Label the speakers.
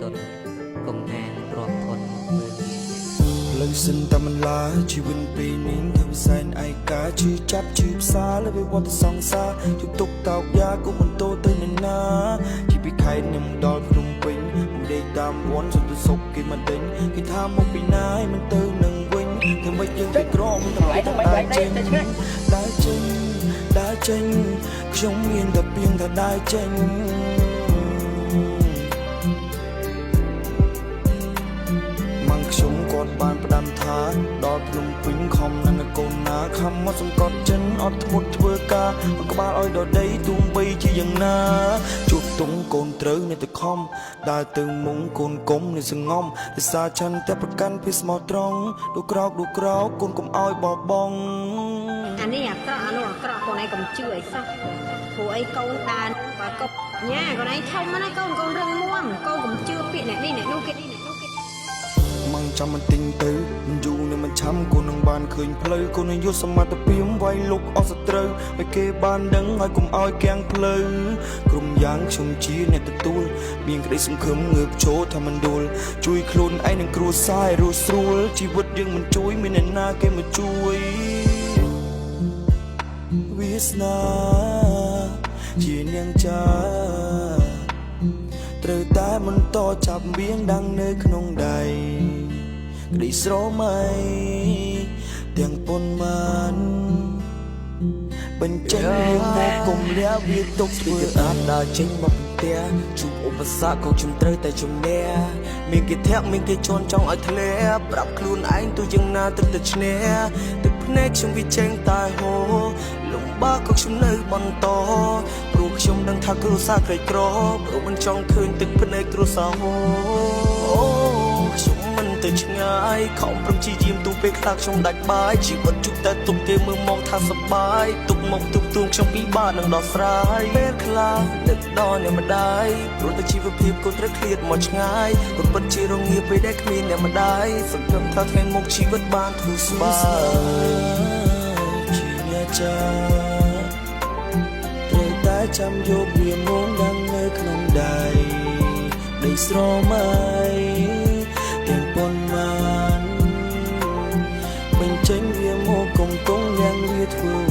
Speaker 1: ตนกុំអាងរំធនមើលងាយ
Speaker 2: លើសិនតែមិនឡាជីវិតពេលនេះធ្វើសែនឯកាជឿចាប់ជឿផ្សាលើវិវត្តសង្សារជប់ទុកតោកយ៉ាក៏មិនតូទៅនៅណាជីពីខេត្តនឹងដល់ភ្នំពេញមិនដេកតាមវ័នសន្តិសុខគេមិនដេញគេថាមកពីណាយមិនទៅនឹងវិញធ្វើម៉េចយើងទៅក្រមទាំងឡាយទាំងដើរចេញដើរចេញដើរចេញខ្ញុំមានតែពីងថាដើរចេញខ្ញុំគាត់បានផ្ដាំថាដល់ភ្នំពេញខំណាស់កូនណាខំមកសង្កត់ចិនអត់ធ្មត់ធ្វើការក្បាលឲ្យដល់ដីទូងបីជាយ៉ាងណាជួបតុងកូនត្រូវនៅតែខំដើរទៅមុងកូនកុំនៅសងំភាសាឆាន់តែប្រកាន់ពីស្មោះត្រង់ឌូក្រោកកូនកុំឲ្យបបង
Speaker 3: អានេះអាក្រក់អានោះអាក្រក់កូនឯងកុំជឿអីសោះព្រោះអីកូនតានបើកប់ញ៉ាកូនឯងធំណាស់កូនរឹងមាំកូនកុំជឿពាក្យអ្នកនេះអ្នកនោះគេ
Speaker 2: មកចាំមិនទិញទៅមិនយូរនឹងមិនឆាំគូនឹងបានឃើញផ្លូវគូនឹងយុទ្ធសមត្ថភាពវាយលុកអស់សត្រូវឲ្យគេបានដឹងហើយកុំឲ្យគាំងផ្លូវក្រុមយ៉ាងខ្ញុំជាអ្នកទទួលមានក្តីសង្ឃឹមងើបចូលថាមិនដួលជួយខ្លួនឯងនឹងគ្រួសារឲ្យរស់ស្រួលជីវិតយើងមិនជួយមានអ្នកណាគេមកជួយវាសនាជានាងចាត្រូវតែបន្តចាប់វៀងដាំងនៅក្នុងដៃក្តីស្រមៃទាំងប៉ុន្មានបញ្ចេញរឿងមកកុំលាវាទុកធ្វើអានដើរចេញមកផ្ទះជួបឧបសគ្គក៏ខ្ញុំត្រូវតែជំនះមានគេធាក់មានគេជន់ចង់ឲ្យធ្លាក់ប្រាប់ខ្លួនឯងទៅយ៉ាងណាទឹកទៅឈ្នះទឹកភ្នែកខ្ញុំវាចេញតែហូរលំបាកក៏ខ្ញុំនៅបន្តព្រោះខ្ញុំដឹងថាគ្រួសារក្រីក្រព្រោះមិនចង់ឃើញទឹកភ្នែកគ្រួសារហូរអូខ្ញុំមិនទៅឆ្ងាយខំប្រឹងជាយាមទូពេលខ្លះខ្ញុំដាច់បាយជីវិតជុកតែទុកគេមើលមកថាសប្បាយទុកមកទុកទួងខ្ញុំពិបាកនឹងដោះស្រាយពេលខ្លះនឹកដល់អ្នកម្ដាយព្រោះតែជីវភាពក៏ត្រូវឃ្លាតមកឆ្ងាយក៏ពិតជារងាពេលដែលគ្មានអ្នកម្ដាយសង្ឃឹមថាថ្ងៃមុខជីវិតបានធូរស្បើយជាអ្នកចាត្រូវតែចាំយកវាមកដាំងនៅក្នុងដៃដីស្រមៃទាំងប៉ុន្មានបញ្ចេញវាមកកុំកងយ៉ាងវាធ្វើ